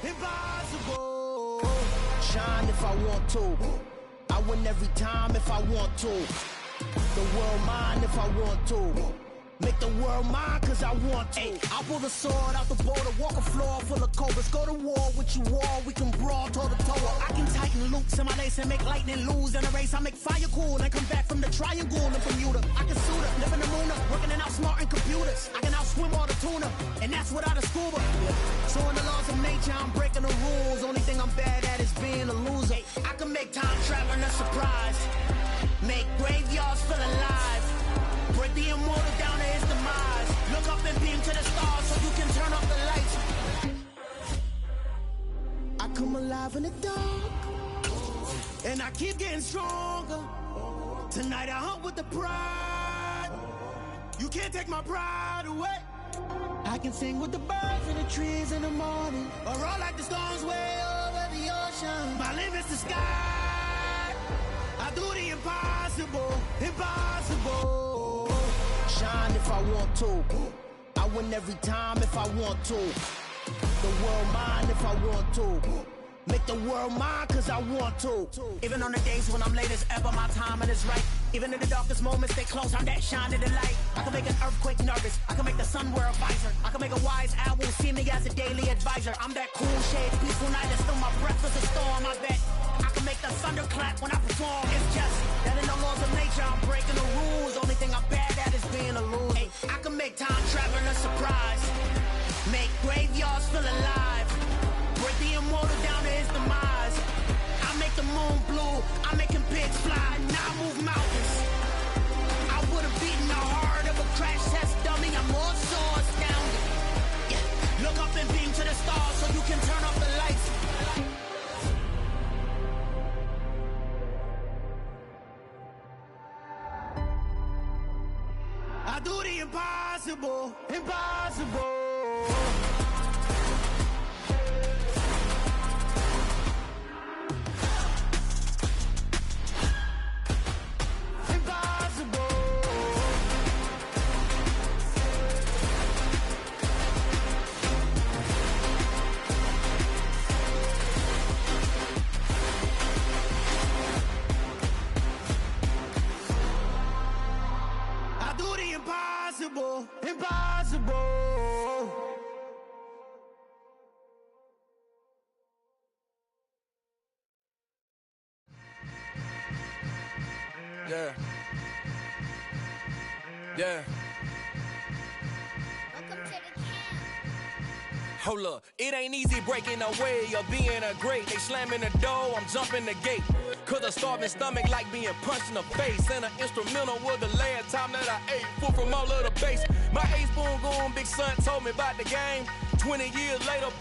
Impossible. Shine if I want to. I win every time if I want to. The world mine if I want to. Make the world mine cause I want to. I'll pull the sword out the border, walk a floor full of cobras. Go to war with you all, we can brawl toe to toe. I can tighten loops in my lace and make lightning lose in a race. I make fire cool and come back from the triangle in Bermuda. I can suit up, live in the moon up, working and outsmarting computers. I can outswim all the tuna, and that's without a scuba. So in the laws of nature, I'm breaking the rules. Only thing I'm bad at is being a loser. I can make time traveling a surprise. Make graveyards feel alive. Break the immortal down to his demise. Look up and beam to the stars so you can turn up the lights. I come alive in the dark, and I keep getting stronger. Tonight I hunt with the pride. You can't take my pride away. I can sing with the birds and the trees in the morning, or roll like the storms way over the ocean. My limit's the sky. I do the impossible, impossible. Shine if I want to. I win every time if I want to. The world mine if I want to. Make the world mine cause I want to. Even on the days when I'm late as ever, my timing is right. Even in the darkest moments, stay close, I'm that shine in the light. I can make an earthquake nervous, I can make the sun wear a visor. I can make a wise owl see me as a daily advisor. I'm that cool shade, peaceful night, and still my breath is a storm. I bet I can make the thunder clap when I perform. It's just that in the laws of nature, I'm breaking the rules. Only thing I'm bad at is being a loser. I can make time traveling a surprise. Make graveyards feel alive. Break the immortal down to his demise. I make the moon blue, I make him pigs fly. Now I move mountains. I would've beaten the heart of a crash test dummy. I'm more so astounded. Yeah. Look up and beam to the stars so you can turn up the lights. I do the impossible, impossible. Impossible, impossible. Yeah. Yeah. Welcome to the camp. Hold up, it ain't easy breaking away or being a great. They slamming the door, I'm jumping the gate. Cause a starving stomach like being punched in the face. And an instrumental was the last time that I ate. Full from all of the bass. My ace boom goon, big son told me about the game. 20 years later,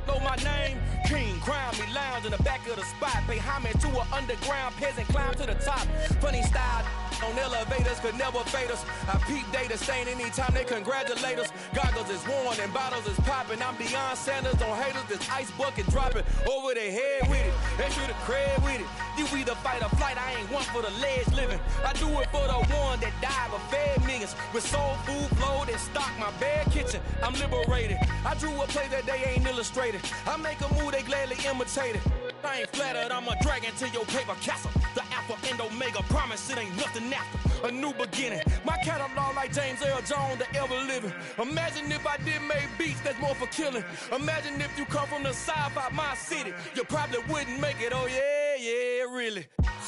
know my name. King, crown me, lounge in the back of the spot. Pay homage to an underground peasant, climb to the top. Funny style on elevators could never fade us. I peep data stain anytime they congratulate us. Goggles is worn and bottles is popping. I'm Deion Sanders on haters, this ice bucket dropping over their head with it. Extra the cred with it. You either fight or flight, I ain't one for the ledge living. I do it for the one that died but fed millions. With soul food flowed and stocked my bad kitchen. I'm liberated. I drew a play that they ain't illustrated. I make a move, they gladly imitate it. I ain't flattered, I'm a dragon to your paper castle. The alpha and omega, promise it ain't nothing after. A new beginning. My catalog like James Earl Jones, the ever living. Imagine if I did make beats that's more for killing. Imagine if you come from the south out my city. You probably wouldn't make it, oh yeah, yeah, really.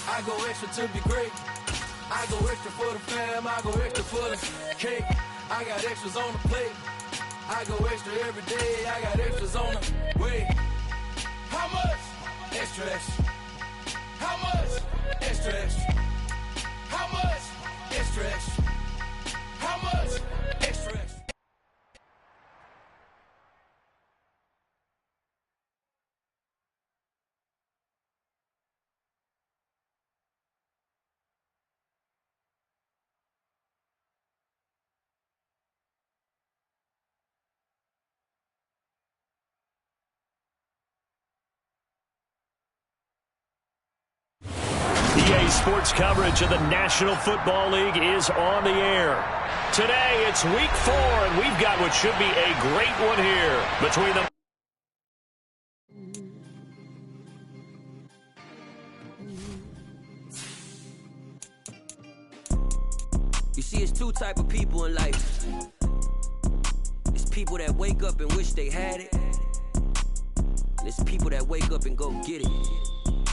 I go extra to be great. I go extra for the fam, I go extra for the cake. I got extras on the plate. I go extra every day, I got extras on the way. How much? Extra, extra. How much? Extra, extra. How much? Extra, extra. How much? Extra, extra. EA Sports coverage of the National Football League is on the air. Today, it's week 4, and we've got what should be a great one here between the You see, it's two type of people in life. It's people that wake up and wish they had it. And it's people that wake up and go get it.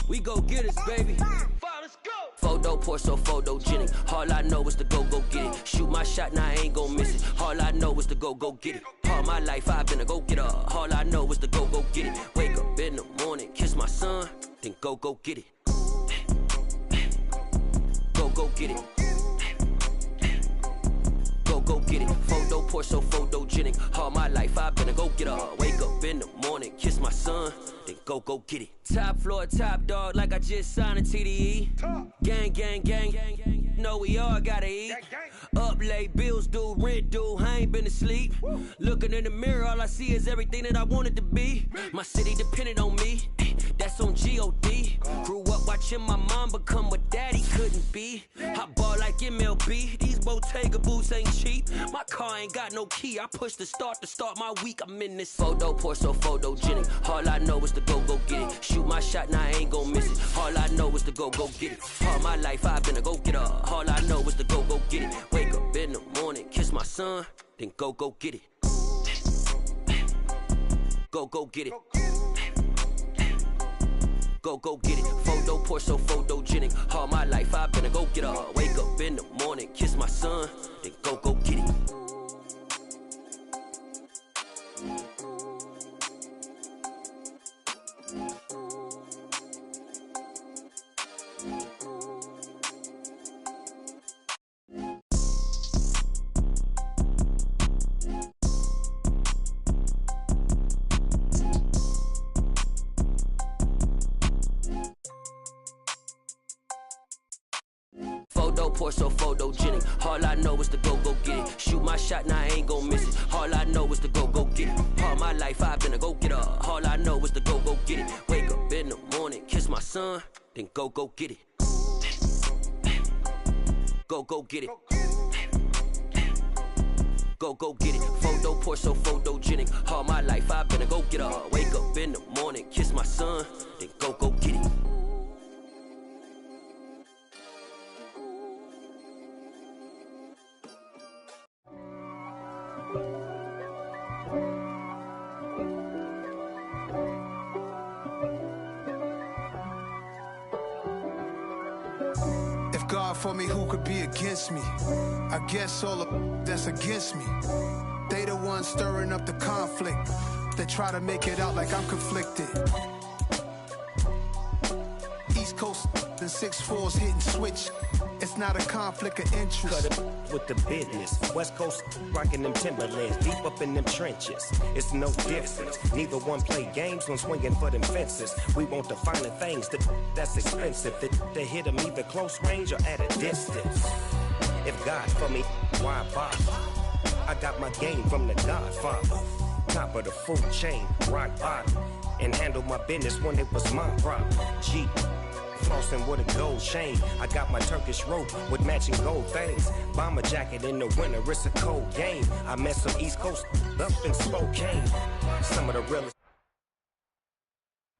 We go get it, baby. Let's go. Photo porso, photogenic. All I know is to go get it. Shoot my shot, now I ain't gon' miss it. All I know is to go get it. All my life I've been a go-getter. All I know is to go get it. Wake up in the morning, kiss my son, then go get it. Go get it. Go get it. Photo porso, photogenic. All my life I've been a go-getter. Wake up in the morning, kiss my son, then go get it. Top floor, top dog, like I just signed a TDE. Gang, gang, gang, gang, gang. Know we all gotta eat. Up late, bills due, rent due, I ain't been asleep. Looking in the mirror, all I see is everything that I wanted to be. My city depended on me, that's on G.O.D. Grew up watching my mom become what daddy couldn't be. I ball like MLB, these Bottega boots ain't cheap. My car ain't got no key, I push the start to start my week. I'm in this photo porso, photogenic. All I know is to go get it. Shoot my shot, now I ain't gon' miss it. All I know is to go get it. All my life I've been a go-getter. All I know is to go get it. Wake up in the morning, kiss my son, then go get it. Go get it. Go get it. Photo porso, photogenic. All my life I've been a go-getter. Wake up in the morning, kiss my son, then go get it. Photo porso, photogenic. All I know is to go get it. Shoot my shot, now I ain't gon' miss it. All I know is to go get it. All my life I've been a go-getter. All I know is to go get it. Wake up in the morning, kiss my son, then go get it. Go get it. Go get it. Photo porso, photogenic. All my life I've been a go-getter. Wake up in the morning, kiss my son, then go get it. God for me, who could be against me? I guess all of that's against me. They the ones stirring up the conflict. They try to make it out like I'm conflicted. East Coast and 6'4's hitting switch. It's not a conflict of interest. Cut it with the business. West Coast rocking them Timberlands, deep up in them trenches. It's no difference. Neither one play games when swinging for them fences. We want the finer things that's expensive. That hit them either close range or at a distance. If God for me, why bother? I got my game from the Godfather. Top of the food chain, rock bottom. And handle my business when it was my problem. G. Flossing with a gold chain. I got my Turkish rope with matching gold things. Bomber jacket in the winter, it's a cold game. I met some East Coast up in Spokane. Some of the realest.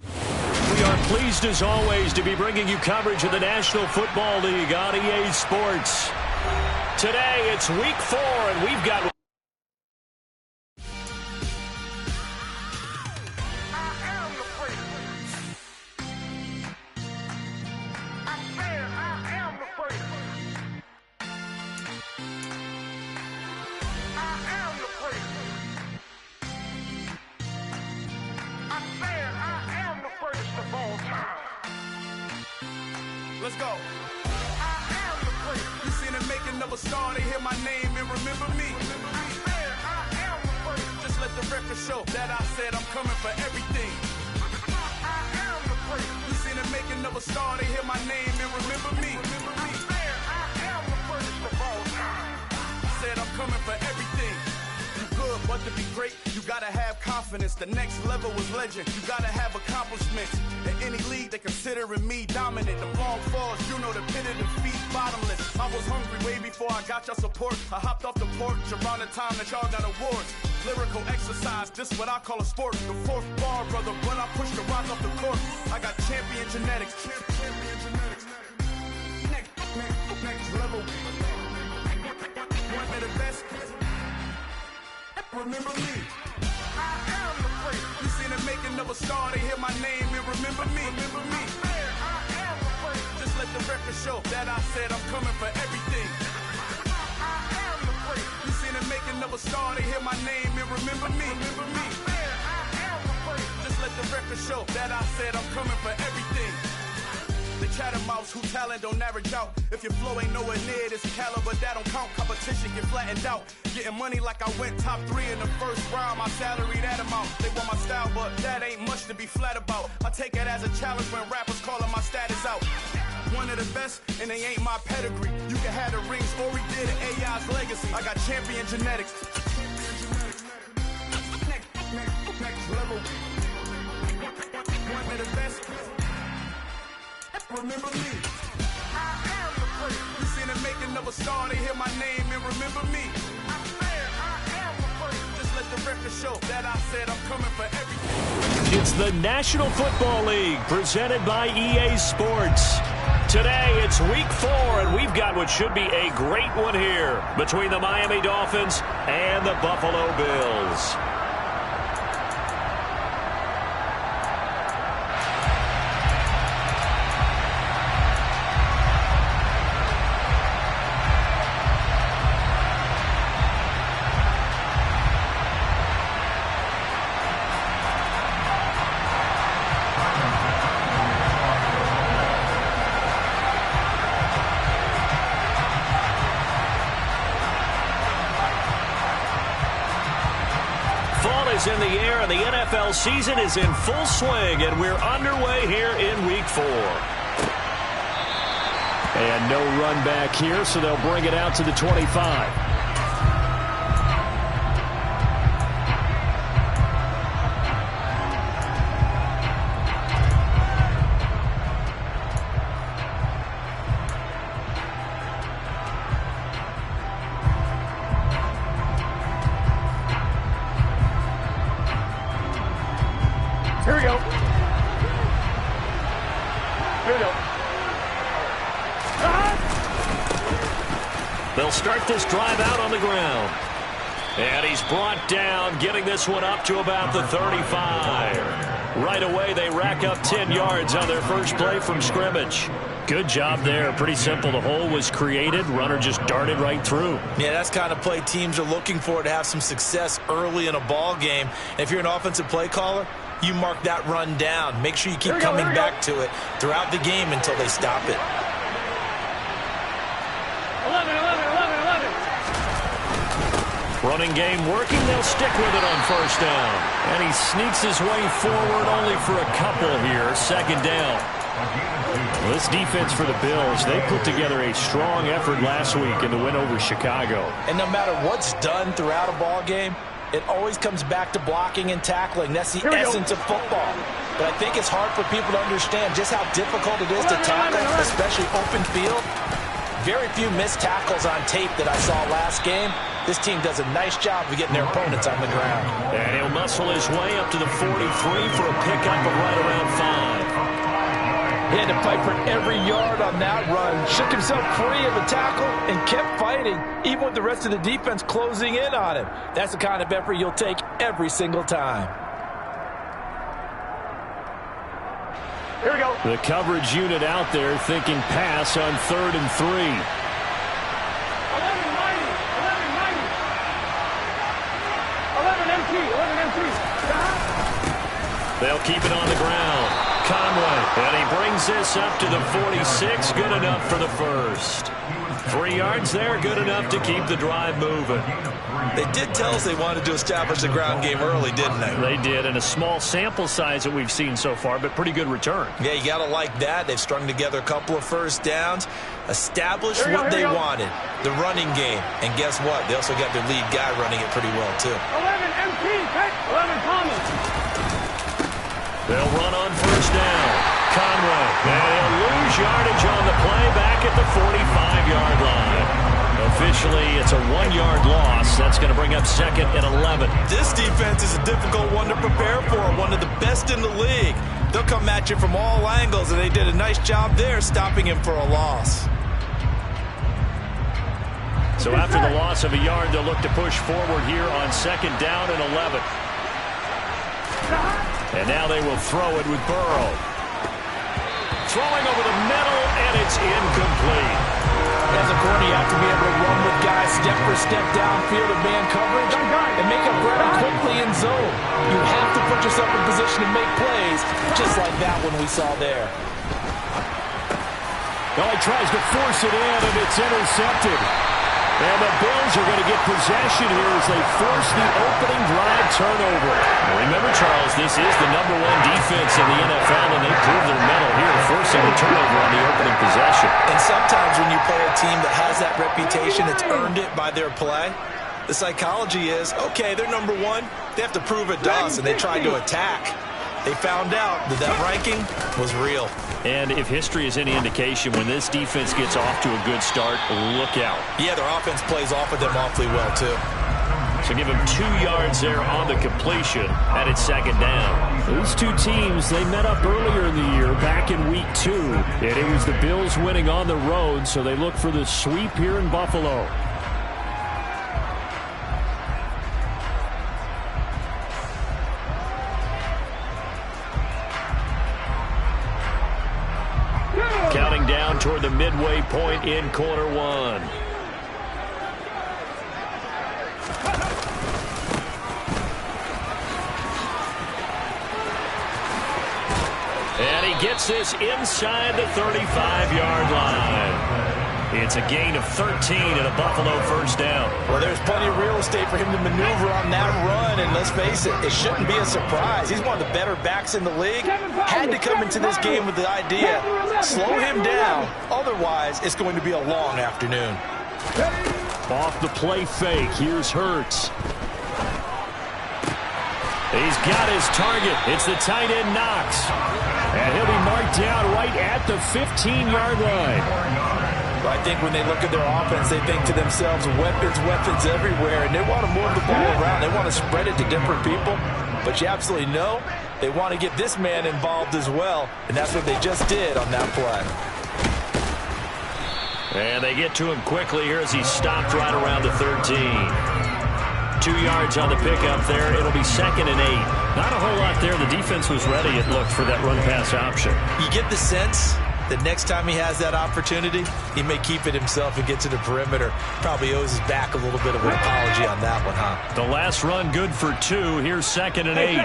We are pleased as always to be bringing you coverage of the National Football League on EA Sports. Today it's week 4 and we've got Let's go. You seen the making of a star, they hear my name and remember me. Just let the record show that I said I'm coming for everything. You seen the making of a star, they hear my name and remember me. Said I'm coming for everything. You good, but to be great, you gotta have confidence. The next level was legend. You gotta have accomplishments. In any league, they considering me dominant. The long falls, you know the pit of defeat, bottomless. I was hungry way before I got your support. I hopped off the porch around the time that y'all got awards. Lyrical exercise, this what I call a sport. The fourth bar, brother, when I push the rock off the court. I got champion genetics. Next level. One of the best. Remember me. I am the great. You seen the making of a star, they hear my name and remember me. Remember me. I am the great. Just let the record show that I said I'm coming for everything. I am the great. You seen the making of a star, they hear my name and remember me. Remember me. I am the great. Just let the record show that I said I'm coming for everything. The chattermouths who talent don't average out. If your flow ain't nowhere near this caliber, that don't count. Competition get flattened out. Getting money like I went top 3 in the first round. My salary that amount. They want my style, but that ain't much to be flat about. I take it as a challenge when rappers calling my status out. One of the best, and they ain't my pedigree. You can have the rings, or we did AI's legacy. I got champion genetics. Next level. One of the best. Remember me. I am the great. You seen the making of a star, they hear my name and remember me. I am the great. Just let the record show that I said I'm coming for everything. It's the National Football League presented by EA Sports. Today it's week 4 and we've got what should be a great one here between the Miami Dolphins and the Buffalo Bills. In the air, and the NFL season is in full swing, and we're underway here in week 4. And no run back here, so they'll bring it out to the 25. Here we go. Here we go. They'll start this drive out on the ground. And he's brought down, getting this one up to about the 35. Right away, they rack up 10 yards on their first play from scrimmage. Good job there. Pretty simple. The hole was created. Runner just darted right through. Yeah, that's kind of play teams are looking for to have some success early in a ball game. And if you're an offensive play caller, you mark that run down. Make sure you keep coming back to it throughout the game until they stop it. 11. Running game working. They'll stick with it on first down. And he sneaks his way forward only for a couple here. Second down. Well, this defense for the Bills, they put together a strong effort last week in the win over Chicago. And no matter what's done throughout a ball game, it always comes back to blocking and tackling. That's the essence of football. But I think it's hard for people to understand just how difficult it is to tackle, especially open field. Very few missed tackles on tape that I saw last game. This team does a nice job of getting their opponents on the ground. And he'll muscle his way up to the 43 for a pickup of right around 5. He had to fight for every yard on that run. Shook himself free of a tackle and kept fighting, even with the rest of the defense closing in on him. That's the kind of effort you'll take every single time. Here we go. The coverage unit out there thinking pass on 3rd and 3. 11 empty. They'll keep it on the ground. Conway, and he brings this up to the 46. Good enough for the first. 3 yards there, good enough to keep the drive moving. They did tell us they wanted to establish the ground game early, didn't they? They did, and a small sample size that we've seen so far, but pretty good return. Yeah, you got to like that. They've strung together a couple of first downs, established what they wanted, the running game. And guess what? They also got their lead guy running it pretty well, too. 11 MP, 11 Thomas. They'll run on first down. Conway, and he'll lose yardage on the play back at the 45-yard line. A officially, it's a 1-yard loss. That's going to bring up 2nd and 11. This defense is a difficult one to prepare for, one of the best in the league. They'll come at you from all angles, and they did a nice job there stopping him for a loss. So after the loss of a yard, they'll look to push forward here on 2nd down and 11. And now they will throw it with Burrow. Throwing over the middle, and it's incomplete. As a corner, you have to be able to run with guys step for step downfield in man coverage and make up ground quickly in zone. You have to put yourself in position to make plays, just like that one we saw there. Well, he tries to force it in, and it's intercepted. And the Bills are going to get possession here as they force the opening drive turnover. Now remember, Charles, this is the #1 defense in the NFL, and they prove their mettle here, forcing the turnover on the opening possession. And sometimes when you play a team that has that reputation, it's earned it by their play. The psychology is, okay, they're #1. They have to prove it to us, and they tried to attack. They found out that that ranking was real. And if history is any indication, when this defense gets off to a good start, look out. Yeah, their offense plays off of them awfully well, too. So give him 2 yards there on the completion, and it's 2nd down. These two teams, they met up earlier in the year, back in week 2. And it was the Bills winning on the road, so they look for the sweep here in Buffalo. Counting down toward the midway point in quarter 1. And he gets this inside the 35-yard line. It's a gain of 13 and a Buffalo 1st down. Well, there's plenty of real estate for him to maneuver on that run, and let's face it, it shouldn't be a surprise. He's one of the better backs in the league. Had to come into this game with the idea, slow him down, otherwise it's going to be a long afternoon. Off the play fake, here's Hurts. He's got his target. It's the tight end Knox. And he'll be marked down right at the 15-yard line. I think when they look at their offense, they think to themselves, weapons everywhere, and they want to move the ball around. They want to spread it to different people, but you absolutely know they want to get this man involved as well, and that's what they just did on that play. And they get to him quickly here as he stopped right around the 13. 2 yards on the pickup there. It'll be 2nd and 8. Not a whole lot there. The defense was ready, it looked, for that run-pass option. You get the sense that next time he has that opportunity, he may keep it himself and get to the perimeter. Probably owes his back a little bit of an apology on that one, huh? The last run good for 2. Here's 2nd and 8.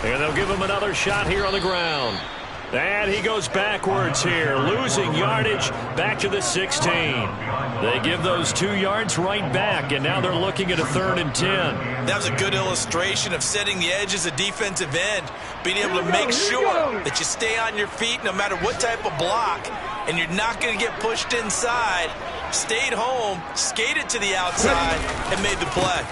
And they'll give him another shot here on the ground. And he goes backwards here, losing yardage back to the 16. They give those 2 yards right back, and now they're looking at a 3rd and 10. That was a good illustration of setting the edge as a defensive end, being able to make sure that you stay on your feet no matter what type of block, and you're not going to get pushed inside. Stayed home, skated to the outside, and made the play.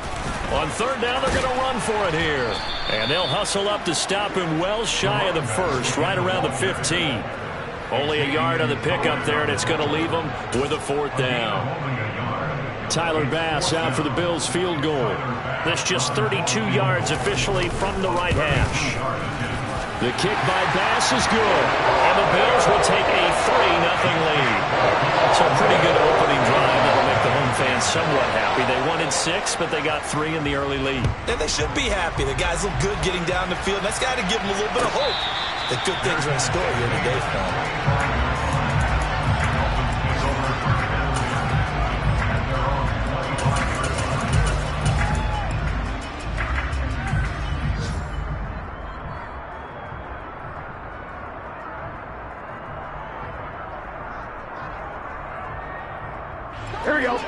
On 3rd down, they're going to run for it here. And they'll hustle up to stop him well shy of the 1st, right around the 15. Only a yard on the pickup there, and it's going to leave them with a 4th down. Tyler Bass out for the Bills field goal. That's just 32 yards officially from the right hash. The kick by Bass is good, and the Bills will take a 3-0 lead. So a pretty good opening drive that'll make the home fans somewhat happy. They wanted 6, but they got 3 in the early lead. And they should be happy. The guys look good getting down the field. That's got to give them a little bit of hope that good things are in store here today for them.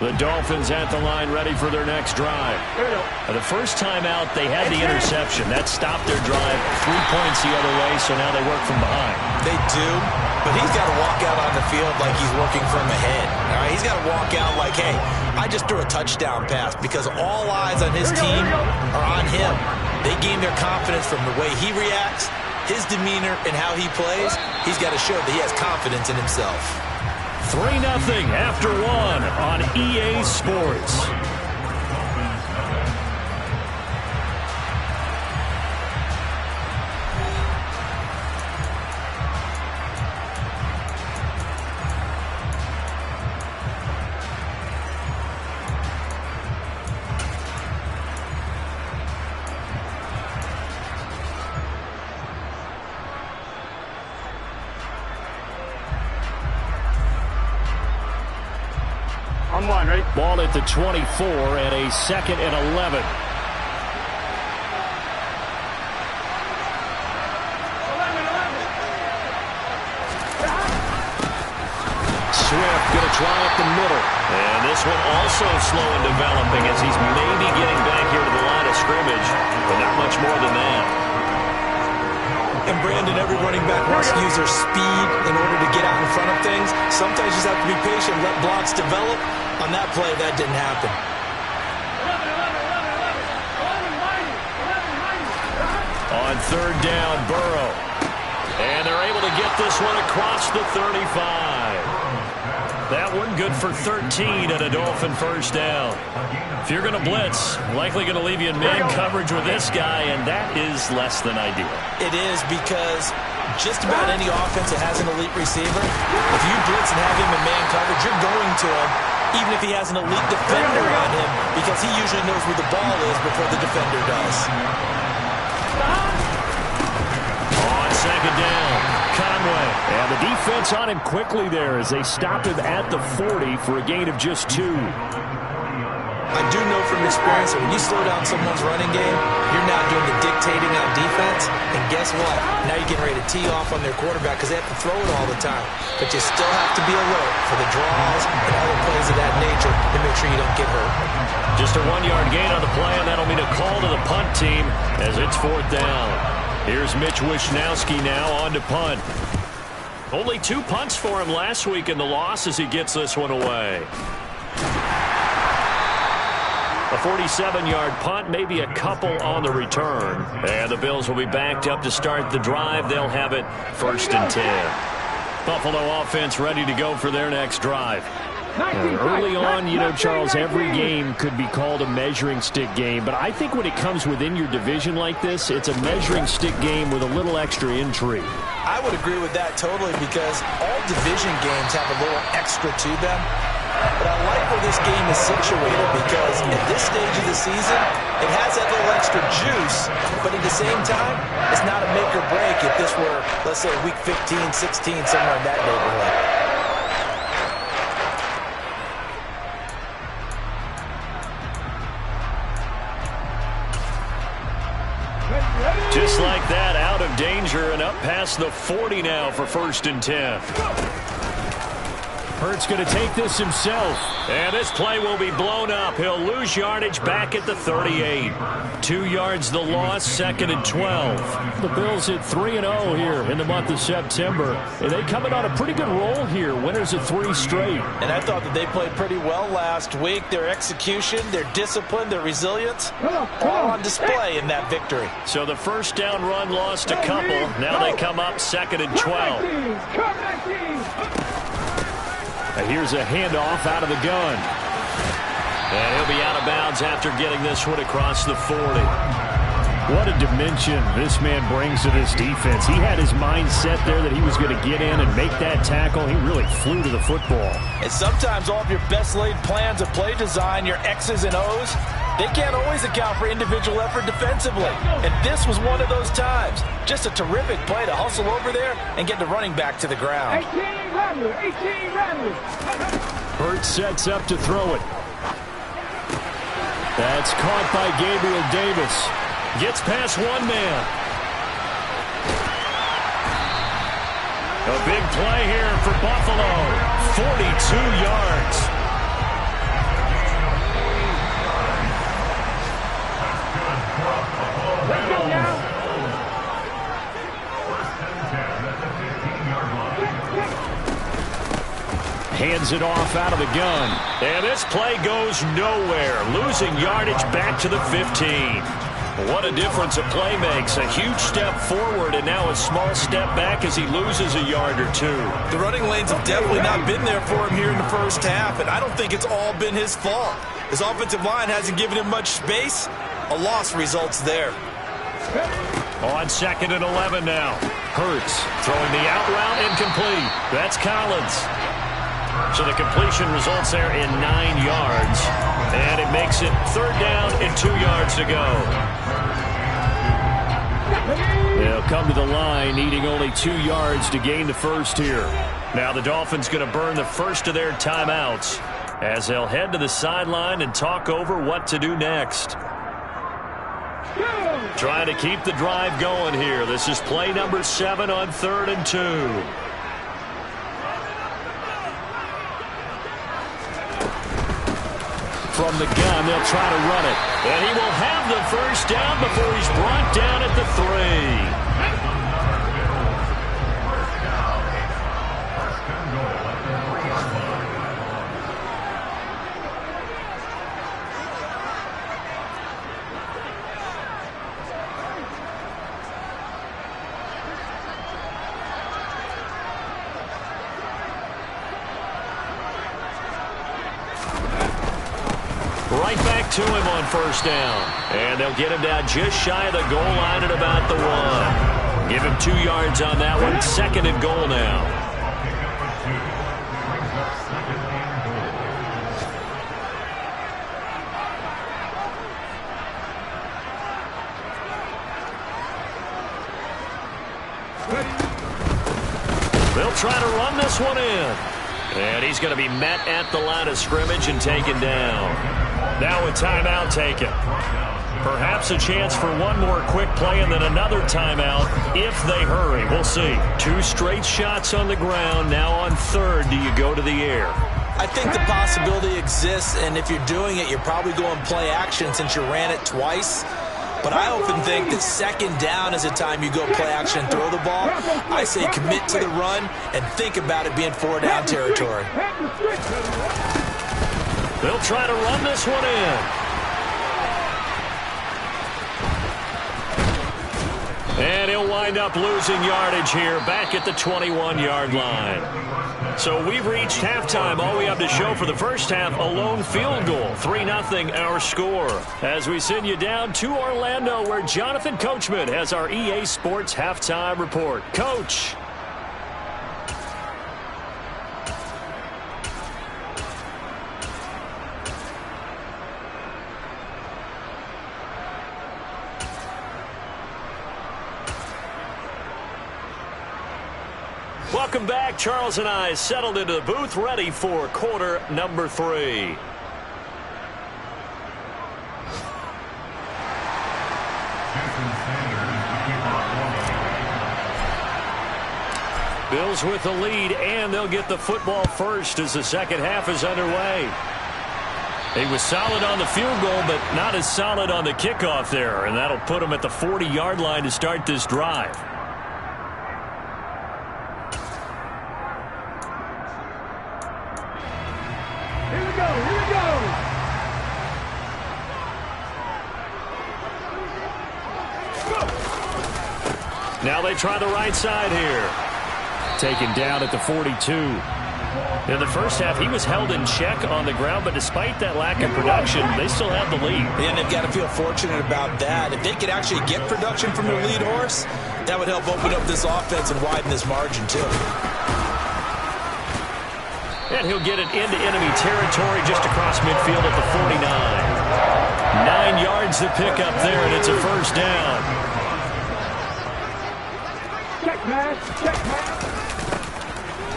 The Dolphins at the line ready for their next drive. The first time out, they had the interception. That stopped their drive 3 points the other way, so now they work from behind. They do, but he's got to walk out on the field like he's working from ahead. All right, he's got to walk out like, hey, I just threw a touchdown pass, because all eyes on his team are on him. They gain their confidence from the way he reacts, his demeanor, and how he plays. He's got to show that he has confidence in himself. 3-0 after 1 on EA Sports. Ball at the 24 and a 2nd and 11. Swift going to try up the middle. And this one also slow in developing as he's maybe getting back here to the line of scrimmage, but not much more than that. And Brandon, every running back wants to use their speed in order to get out in front of things. Sometimes you just have to be patient, let blocks develop. On that play, that didn't happen. On 3rd down, Burrow. And they're able to get this one across the 35. That one good for 13 and a Dolphin first down. If you're going to blitz, likely going to leave you in man coverage with this guy, and that is less than ideal. It is because just about any offense that has an elite receiver, if you blitz and have him in man coverage, you're going to him, even if he has an elite defender on him, because he usually knows where the ball is before the defender does. On 2nd down, Conway. And the defense on him quickly there as they stop him at the 40 for a gain of just 2. I do know from experience that when you slow down someone's running game, you're now doing the dictating on defense. And guess what? Now you're getting ready to tee off on their quarterback because they have to throw it all the time. But you still have to be alert for the draws and other plays of that nature to make sure you don't get hurt. Just a 1-yard gain on the play, and that'll mean a call to the punt team as it's 4th down. Here's Mitch Wishnowski now on to punt. Only 2 punts for him last week in the loss as he gets this one away. A 47-yard punt, maybe a couple on the return. And the Bills will be backed up to start the drive. They'll have it 1st and 10. Buffalo offense ready to go for their next drive. Early on, you know, Charles, every game could be called a measuring stick game. But I think when it comes within your division like this, it's a measuring stick game with a little extra intrigue. I would agree with that totally because all division games have a little extra to them. But I like where this game is situated because at this stage of the season, it has that little extra juice, but at the same time, it's not a make or break if this were, let's say, week 15, 16, somewhere in that neighborhood. Just like that, out of danger and up past the 40 now for 1st and 10. Hurts going to take this himself. And this play will be blown up. He'll lose yardage back at the 38. 2 yards the loss, 2nd and 12. The Bills at 3-0 here in the month of September. And they coming on a pretty good roll here. Winners of 3 straight. And I thought that they played pretty well last week. Their execution, their discipline, their resilience, all on display in that victory. So the 1st down run lost a couple. Now they come up 2nd and 12. And here's a handoff out of the gun. And he'll be out of bounds after getting this one across the 40. What a dimension this man brings to this defense. He had his mind set there that he was going to get in and make that tackle. He really flew to the football. And sometimes all of your best laid plans of play design, your X's and O's, they can't always account for individual effort defensively. And this was one of those times. Just a terrific play to hustle over there and get the running back to the ground. 18 Rattler. Hurts sets up to throw it. That's caught by Gabriel Davis. Gets past one man. A big play here for Buffalo. 42 yards. Hands it off out of the gun. And this play goes nowhere. Losing yardage back to the 15. What a difference a play makes. A huge step forward and now a small step back as he loses a yard or two. The running lanes have definitely not been there for him here in the first half, and I don't think it's all been his fault. His offensive line hasn't given him much space. A loss results there. On 2nd and 11 now. Hurts throwing the out route incomplete. That's Collins. So the completion results there in 9 yards. And it makes it 3rd down and 2 yards to go. They'll come to the line needing only 2 yards to gain the first here. Now the Dolphins going to burn the first of their timeouts as they'll head to the sideline and talk over what to do next. Trying to keep the drive going here. This is play number 7 on 3rd and 2. From the gun, they'll try to run it. And he will have the first down before he's brought down at the 3. Right back to him on first down. And they'll get him down just shy of the goal line at about the 1. Give him 2 yards on that one. 2nd and goal now. They'll try to run this one in. And he's going to be met at the line of scrimmage and taken down. Now a timeout taken. Perhaps a chance for one more quick play and then another timeout if they hurry. We'll see. 2 straight shots on the ground. Now on 3rd, do you go to the air? I think the possibility exists, and if you're doing it, you're probably going play action since you ran it twice. But I often think that 2nd down is a time you go play action and throw the ball. I say commit to the run and think about it being 4 down territory. They'll try to run this one in. And he'll wind up losing yardage here back at the 21-yard line. So we've reached halftime. All we have to show for the first half, a lone field goal. 3-0 our score. As we send you down to Orlando where Jonathan Coachman has our EA Sports halftime report. Coach. Welcome back. Charles and I settled into the booth, ready for quarter number 3. Bills with the lead, and they'll get the football first as the second half is underway. He was solid on the field goal, but not as solid on the kickoff there, and that'll put him at the 40-yard line to start this drive. Now they try the right side here. Taken down at the 42. In the first half, he was held in check on the ground, but despite that lack of production, they still have the lead. And they've got to feel fortunate about that. If they could actually get production from their lead horse, that would help open up this offense and widen this margin, too. And he'll get it into enemy territory just across midfield at the 49. 9 yards to pick up there, and it's a first down.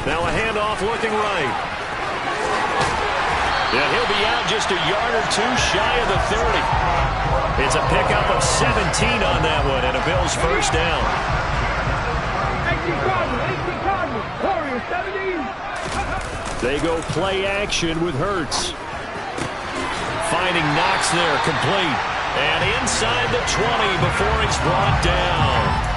Now a handoff looking right. And he'll be out just a yard or 2 shy of the 30. It's a pickup of 17 on that one and a Bills first down. They go play action with Hurts. Finding Knox there, complete. And inside the 20 before he's brought down.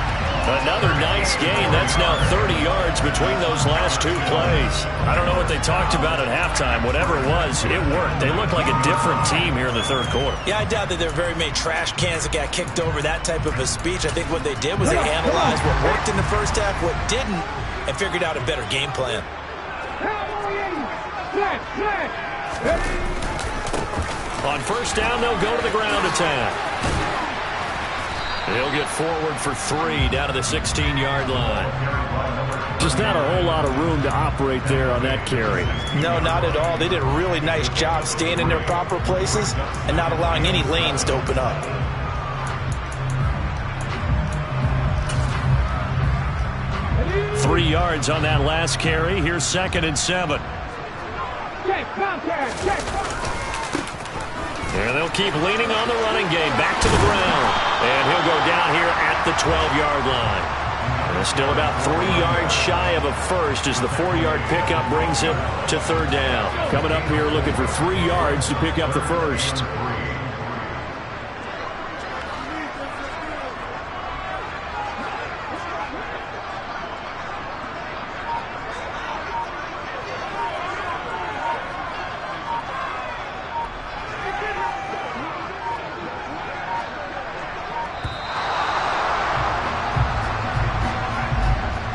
Another nice gain. That's now 30 yards between those last two plays. I don't know what they talked about at halftime. Whatever it was, it worked. They look like a different team here in the third quarter. Yeah, I doubt that there are very many trash cans that got kicked over that type of a speech. I think what they did was they analyzed what worked in the first half, what didn't, and figured out a better game plan. On first down, they'll go to the ground attack. He'll get forward for 3 down to the 16-yard line. Just not a whole lot of room to operate there on that carry. No, not at all. They did a really nice job staying in their proper places and not allowing any lanes to open up. Three yards on that last carry. Here's 2nd and 7. And they'll keep leaning on the running game. Back to the ground. And he'll go down here at the 12-yard line. And still about 3 yards shy of a first as the 4-yard pickup brings him to 3rd down. Coming up here looking for 3 yards to pick up the first.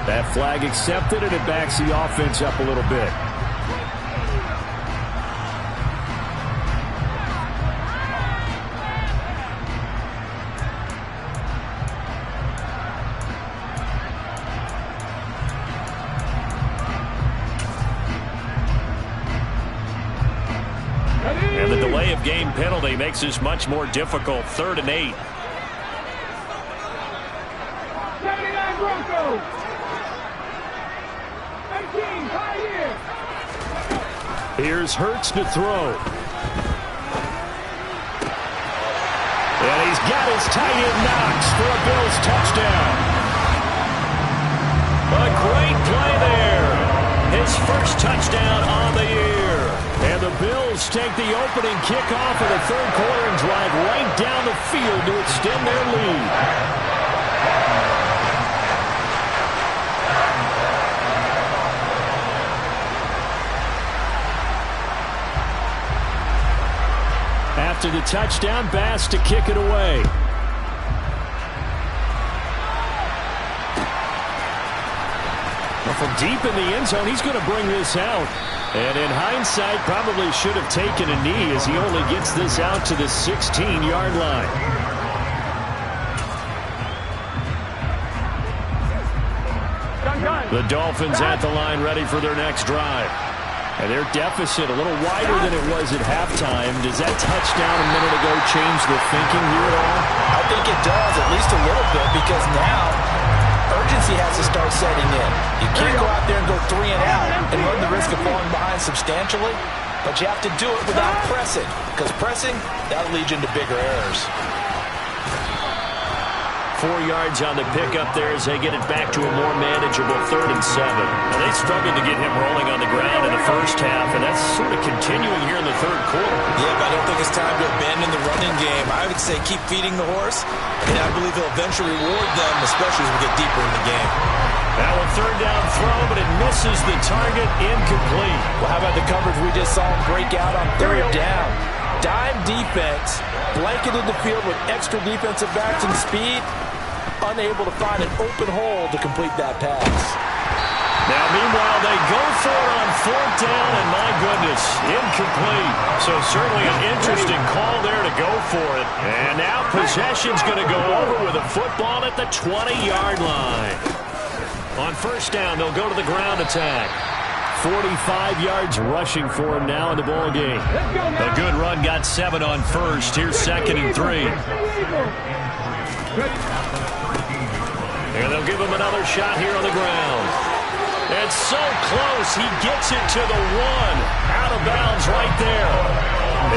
That flag accepted, and it backs the offense up a little bit. And the delay of game penalty makes this much more difficult. 3rd and 8. Here's Hurts to throw. And he's got his tight end Knox for a Bills touchdown. A great play there. His first touchdown on the year. And the Bills take the opening kickoff of the 3rd quarter and drive right down the field to extend their lead. After the touchdown, Bass to kick it away. Well, from deep in the end zone, he's going to bring this out. And in hindsight, probably should have taken a knee as he only gets this out to the 16-yard line. The Dolphins at the line ready for their next drive. And their deficit a little wider than it was at halftime. Does that touchdown a minute ago change the thinking here at all? I think it does, at least a little bit, because now urgency has to start setting in. You can't go out there and go 3 and out and run the risk of falling behind substantially, but you have to do it without pressing, because pressing, that'll lead you into bigger errors. 4 yards on the pickup there as they get it back to a more manageable 3rd and 7. Now, they struggled to get him rolling on the ground in the first half, and that's sort of continuing here in the 3rd quarter. Yeah, but I don't think it's time to abandon the running game. I would say keep feeding the horse, and I believe he'll eventually reward them, especially as we get deeper in the game. Now a 3rd down throw, but it misses the target, incomplete. Well, how about the coverage we just saw him break out on 3rd down? Dime defense, blanketed the field with extra defensive backs and speed, unable to find an open hole to complete that pass. Now, meanwhile, they go for it on 4th down, and my goodness, incomplete. So certainly an interesting call there to go for it. And now possession's going to go over with a football at the 20-yard line. On 1st down, they'll go to the ground attack. 45 yards rushing for him now in the ball game. A good run, got 7 on 1st. Here's 2nd and 3. And they'll give him another shot here on the ground. It's so close. He gets it to the 1. Out of bounds right there.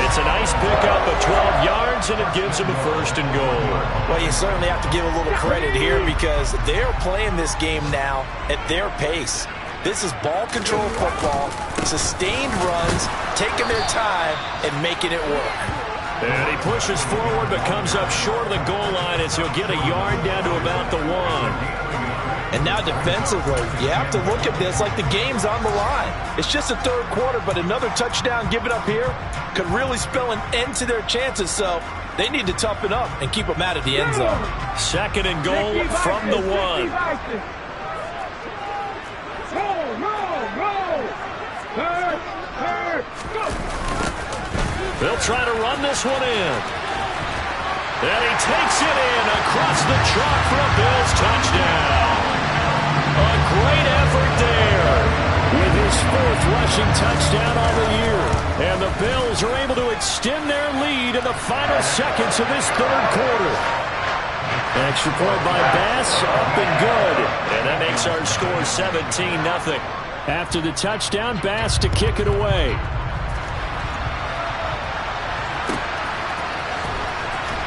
It's a nice pickup of 12 yards, and it gives him a 1st and goal. Well, you certainly have to give a little credit here because they're playing this game now at their pace. This is ball control football, sustained runs, taking their time, and making it work. And he pushes forward but comes up short of the goal line as he'll get a yard down to about the 1. And now defensively, you have to look at this like the game's on the line. It's just the third quarter, but another touchdown given up here could really spell an end to their chances. So they need to toughen up and keep them out of the end zone. 2nd and goal from the 1. They'll try to run this one in. And he takes it in across the chalk for a Bills touchdown. A great effort there with his 4th rushing touchdown on the year. And the Bills are able to extend their lead in the final seconds of this 3rd quarter. Extra point by Bass, up and good. And that makes our score 17-0. After the touchdown, Bass to kick it away.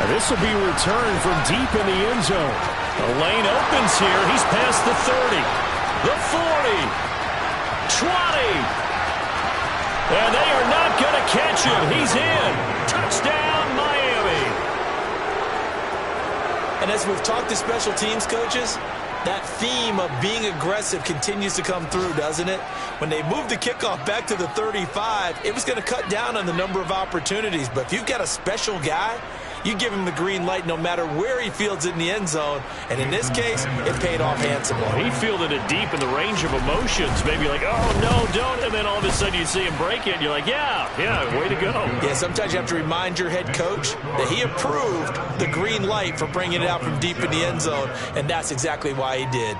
This will be returned from deep in the end zone. The lane opens here. He's past the 30, the 40, 20. And they are not going to catch him. He's in. Touchdown, Miami. And as we've talked to special teams coaches, that theme of being aggressive continues to come through, doesn't it? When they moved the kickoff back to the 35, it was going to cut down on the number of opportunities. But if you've got a special guy, you give him the green light no matter where he fields it in the end zone. And in this case, it paid off handsomely. He fielded it deep in the range of emotions. Maybe like, oh, no, don't. And then all of a sudden you see him break it, and you're like, yeah, way to go. Yeah, sometimes you have to remind your head coach that he approved the green light for bringing it out from deep in the end zone, and that's exactly why he did.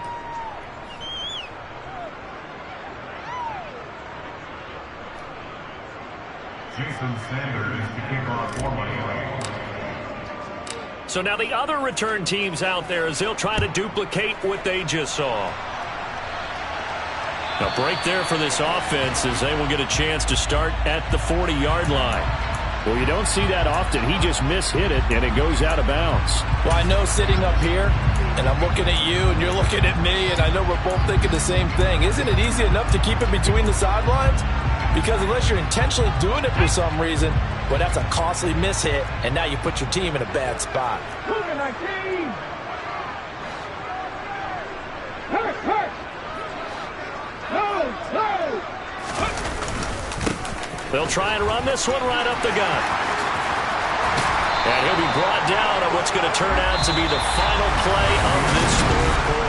Jason Sanders to kick off for Miami. So now the other return teams out there as they'll try to duplicate what they just saw. A break there for this offense as they will get a chance to start at the 40-yard line. Well, you don't see that often. He just mishit it, and it goes out of bounds. Well, I know sitting up here, and I'm looking at you, and you're looking at me, and I know we're both thinking the same thing. Isn't it easy enough to keep it between the sidelines? Because unless you're intentionally doing it for some reason, well, that's a costly mishit, and now you put your team in a bad spot. They'll try and run this one right up the gut. And he'll be brought down on what's going to turn out to be the final play of this 3rd quarter.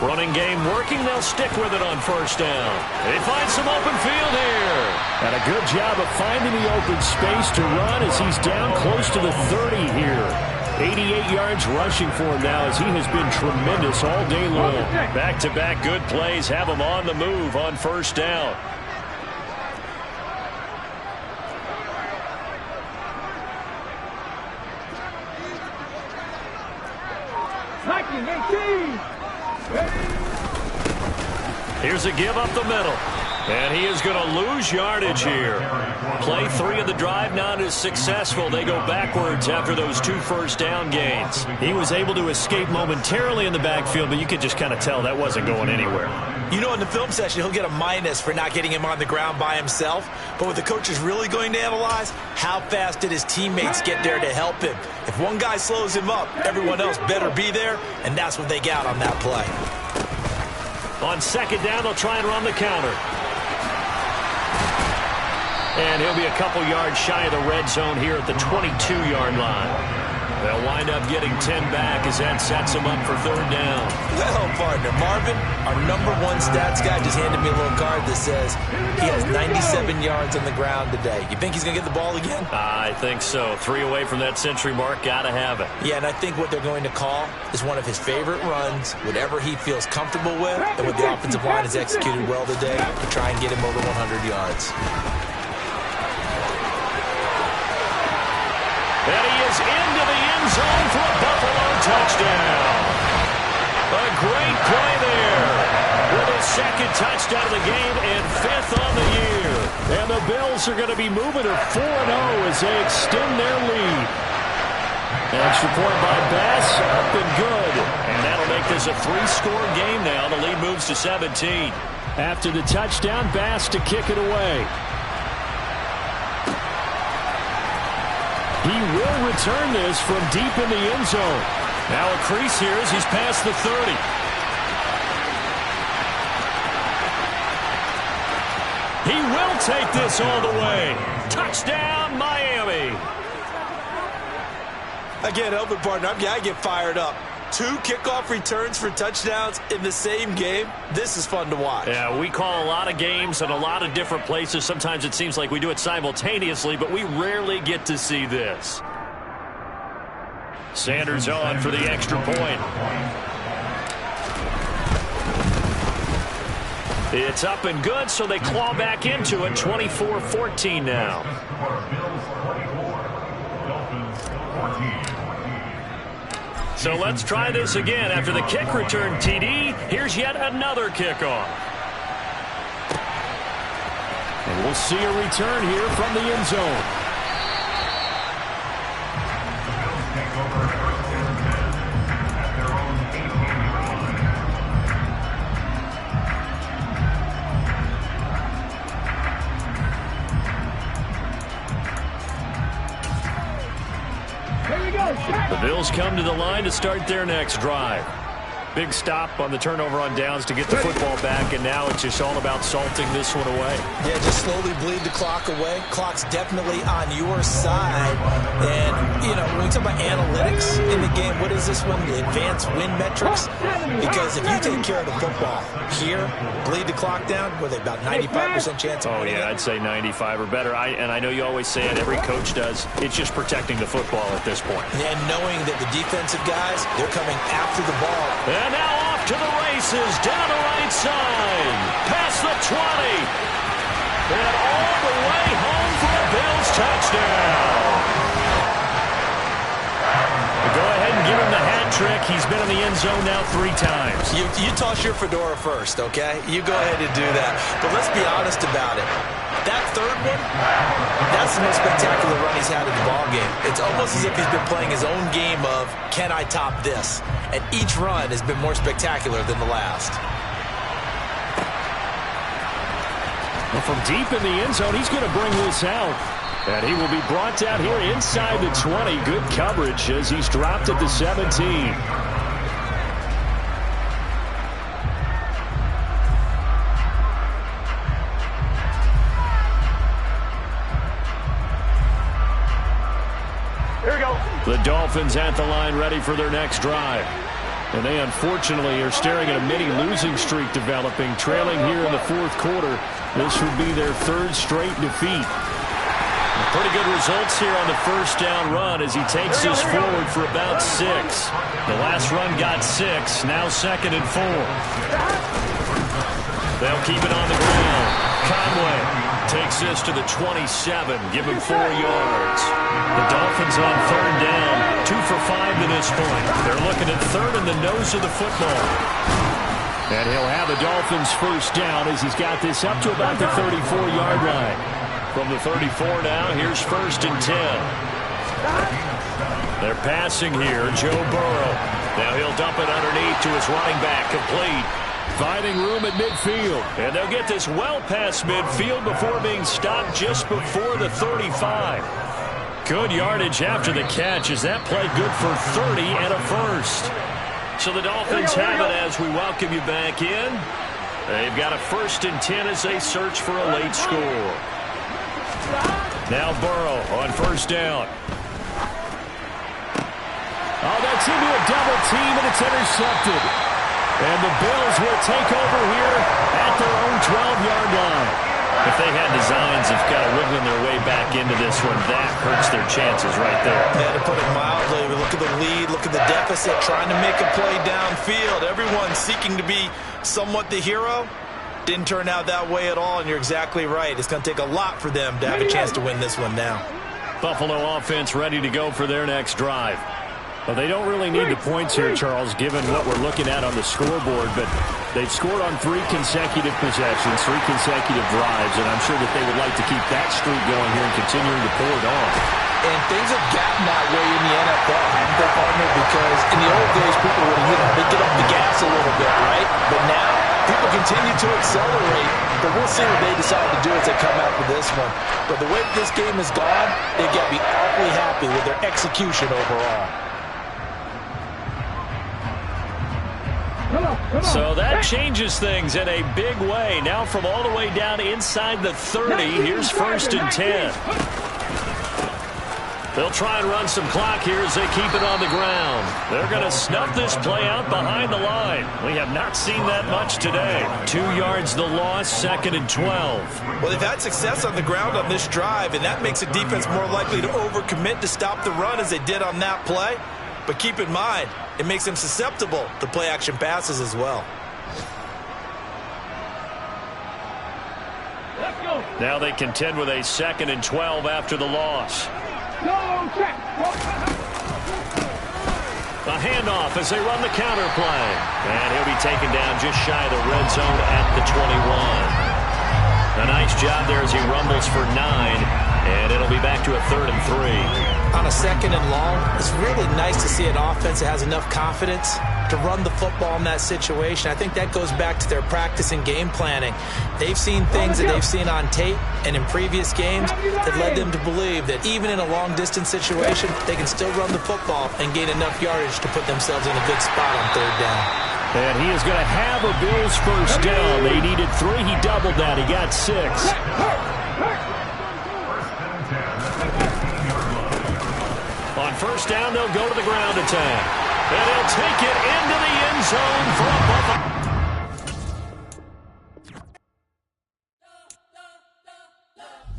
Running game working. They'll stick with it on 1st down. They find some open field here. And a good job of finding the open space to run as he's down close to the 30 here. 88 yards rushing for him now as he has been tremendous all day long. Back-to-back good plays have him on the move on 1st down. Here's a give up the middle. And he is going to lose yardage here. Play 3 of the drive not as successful. They go backwards after those 2 first down gains. He was able to escape momentarily in the backfield, but you could just kind of tell that wasn't going anywhere. You know, in the film session, he'll get a minus for not getting him on the ground by himself. But what the coach is really going to analyze, how fast did his teammates get there to help him? If one guy slows him up, everyone else better be there, and that's what they got on that play. On 2nd down, they'll try and run the counter. And he'll be a couple yards shy of the red zone here at the 22-yard line. They'll wind up getting 10 back as that sets them up for 3rd down. Well, partner, Marvin, our #1 stats guy just handed me a little card that says he has 97 yards on the ground today. You think he's going to get the ball again? I think so. 3 away from that century mark. Got to have it. Yeah, and I think what they're going to call is one of his favorite runs, whatever he feels comfortable with, and what the offensive line has executed well today to try and get him over 100 yards. And he is into the end zone for a Buffalo touchdown. A great play there. touchdown of the game and 5th on the year. And the Bills are going to be moving to 4-0 as they extend their lead. Extra point by Bass, up and good. And that'll make this a 3-score game now. The lead moves to 17. After the touchdown, Bass to kick it away. He will return this from deep in the end zone. Now a crease here as he's past the 30. He will take this all the way. Touchdown, Miami. Again, helping partner, I get fired up. 2 kickoff returns for touchdowns in the same game. This is fun to watch. Yeah, we call a lot of games in a lot of different places. Sometimes it seems like we do it simultaneously, but we rarely get to see this. Sanders on for the extra point. It's up and good, so they claw back into it. 24-14 now. So let's try this again. After the kick return TD, here's yet another kickoff. And we'll see a return here from the end zone. The Bills come to the line to start their next drive. Big stop on the turnover on downs to get the football back, and now it's just all about salting this one away. Yeah, just slowly bleed the clock away. Clock's definitely on your side. And, you know, when we talk about analytics in the game, what is this one? The advanced win metrics? Because if you take care of the football here, bleed the clock down, with about 95% chance of winning. Oh, yeah, I'd say 95 or better. And I know you always say it, every coach does. It's just protecting the football at this point. And knowing that the defensive guys, they're coming after the ball. And now off to the races, down the right side, past the 20, and all the way home for a Bills touchdown. Go ahead and give him the hat trick. He's been in the end zone now 3 times. You toss your fedora first, okay? You go ahead and do that. But let's be honest about it. That third one, that's the most spectacular run he's had in the ballgame. It's almost as if he's been playing his own game of, can I top this? And each run has been more spectacular than the last. Well, from deep in the end zone, he's going to bring this out. And he will be brought down here inside the 20. Good coverage as he's dropped at the 17. The Dolphins at the line, ready for their next drive. And they unfortunately are staring at a mini losing streak developing, trailing here in the 4th quarter. This would be their 3rd straight defeat. Pretty good results here on the first down run as he takes this forward for about 6. The last run got 6, now 2nd and 4. They'll keep it on the ground. Conway takes this to the 27, give him 4 yards. The Dolphins on 3rd down, 2 for 5 to this point. They're looking at 3rd in the nose of the football. And he'll have the Dolphins first down as he's got this up to about the 34-yard line. From the 34 now, here's 1st and 10. They're passing here, Joe Burrow. Now he'll dump it underneath to his running back, complete. Finding room at midfield. And they'll get this well past midfield before being stopped just before the 35. Good yardage after the catch as that played good for 30 and a first. So the Dolphins have it as we welcome you back in. They've got a 1st and 10 as they search for a late score. Now Burrow on 1st down. Oh, that's into a double team, and it's intercepted. And the Bills will take over here at their own 12-yard line. If they had designs of kind of wiggling their way back into this one, that hurts their chances right there. Yeah, to put it mildly, look at the lead, look at the deficit, trying to make a play downfield. Everyone seeking to be somewhat the hero. Didn't turn out that way at all, and you're exactly right. It's going to take a lot for them to have a chance to win this one now. Buffalo offense ready to go for their next drive. Well, they don't really need the points here, Charles, given what we're looking at on the scoreboard, but they've scored on 3 consecutive possessions, 3 consecutive drives, and I'm sure that they would like to keep that streak going here and continuing to pull it on. And things have gotten that way in the NFL, haven't they, partner? Because in the old days, people would, they get up the gas a little bit, right? But now, people continue to accelerate. But we'll see what they decide to do as they come out with this one. But the way this game has gone, they've got to be awfully happy with their execution overall. So that changes things in a big way. Now from all the way down inside the 30, here's 1st and 10. They'll try and run some clock here as they keep it on the ground. They're going to snuff this play out behind the line. We have not seen that much today. 2 yards the loss, 2nd and 12. Well, they've had success on the ground on this drive, and that makes a defense more likely to overcommit to stop the run as they did on that play. But keep in mind, it makes them susceptible to play-action passes as well. Now they contend with a 2nd and 12 after the loss. A handoff as they run the counter play. And he'll be taken down just shy of the red zone at the 21. A nice job there as he rumbles for 9. And it'll be back to a 3rd and 3. On a 2nd and long, it's really nice to see an offense that has enough confidence to run the football in that situation. I think that goes back to their practice and game planning. They've seen things that they've seen on tape and in previous games that led them to believe that even in a long-distance situation, they can still run the football and gain enough yardage to put themselves in a good spot on 3rd down. And he is going to have a Bills 1st down. They needed 3. He doubled that. He got 6. On 1st down, they'll go to the ground attack. And he'll take it into the end zone for a Buffalo.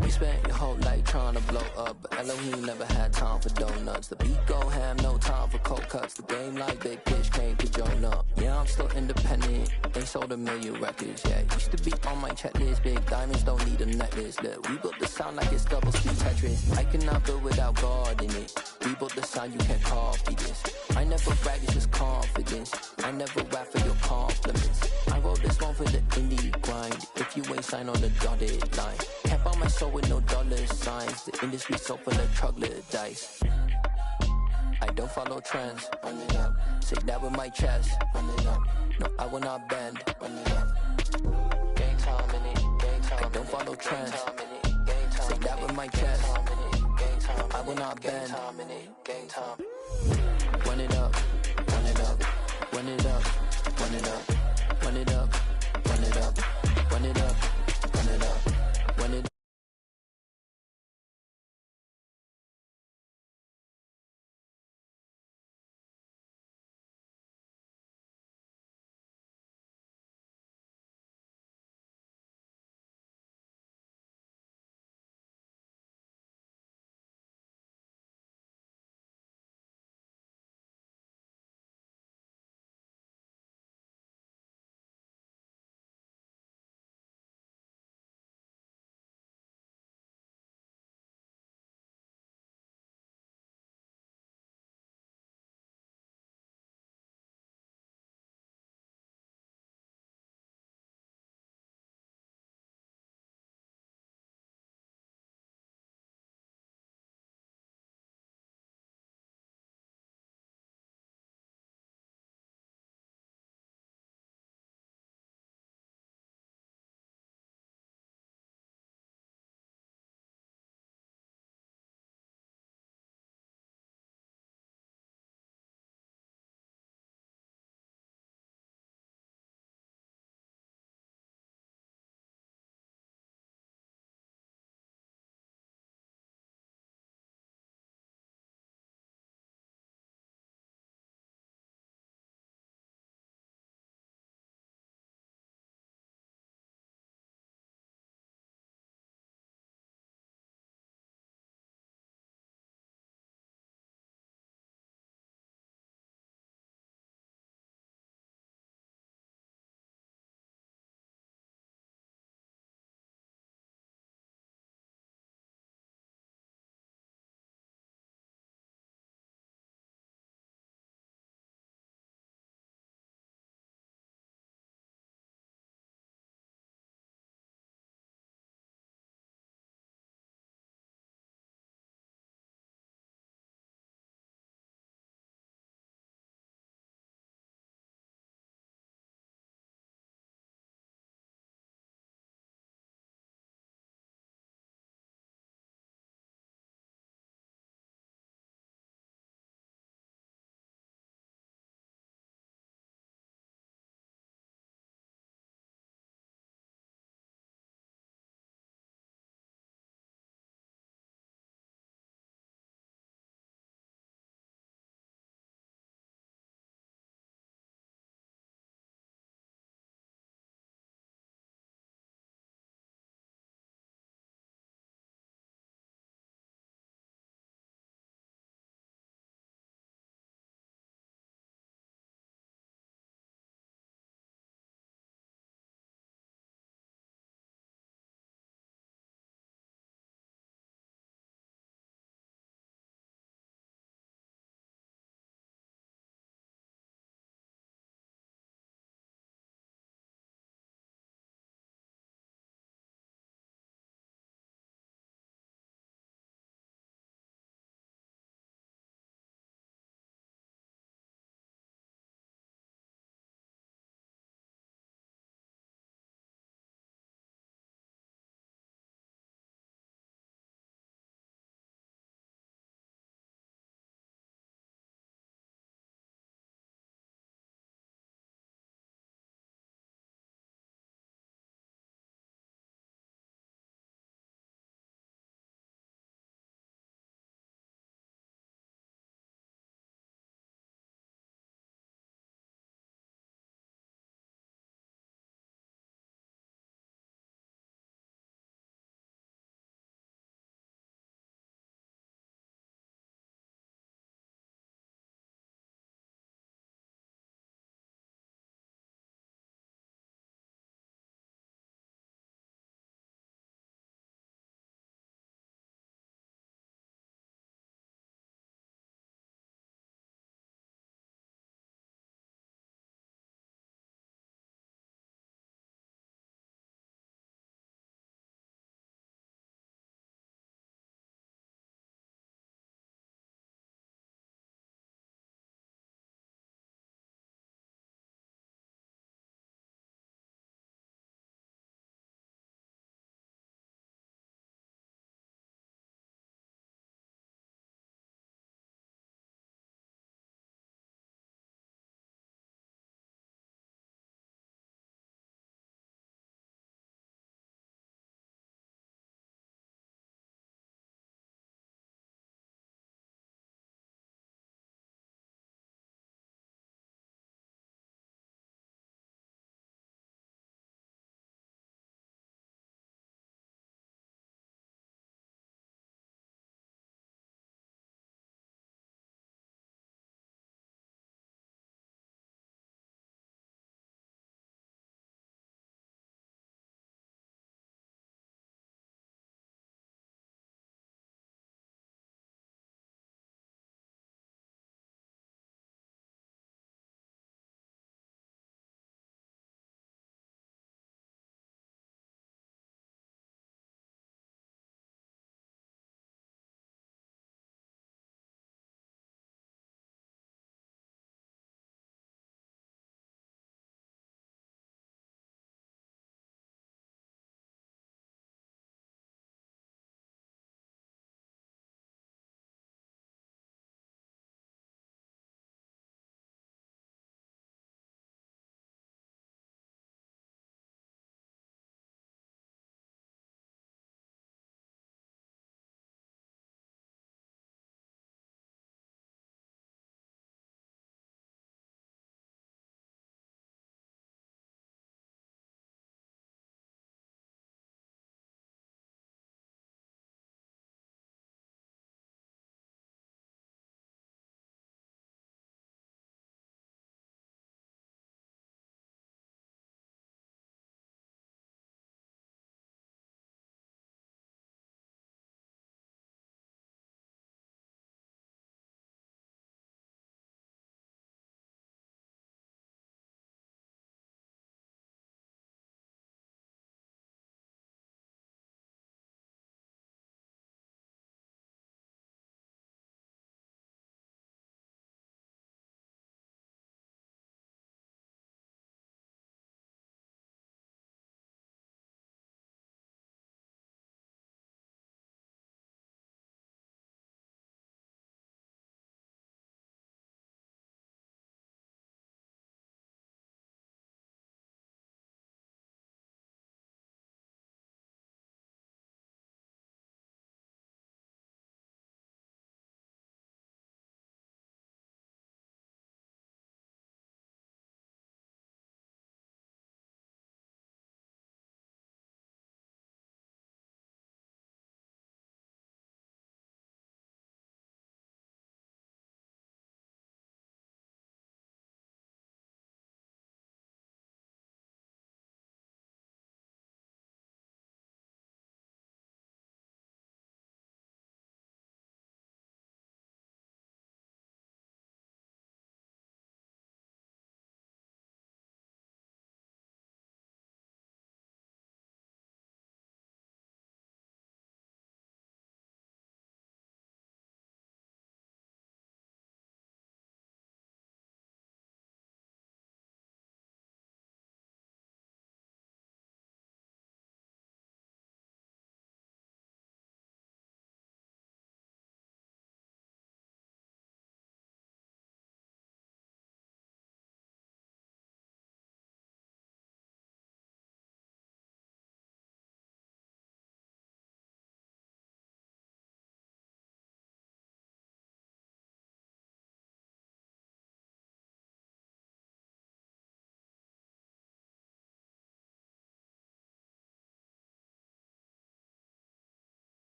We spent your whole life trying to blow up, but Elohim never had time for donuts. The beat go ham, no time for cold cuts. The game like Big Pitch came to join up. Yeah, I'm still independent. They sold 1 million records, yeah. Used to be on my checklist. Big diamonds don't need a necklace. Look, we built the sound like it's double speed Tetris. I cannot build without God in it. We built the sound, you can't copy this. I never brag, it's just confidence. I never rap for your compliments. I wrote this one for the indie grind. If you ain't signed on the dotted line, can't buy my soul with no dollar signs. The industry so full of troglodytes. I don't follow trends. Run it up. Say that with my chest. Run it up. No, I will not bend. Run it up. Game time in it. Game time. I don't follow trends. Say that with my chest. I will not bend. Game time. Run it up. Run it up. Run it up. Run it up. Run it up.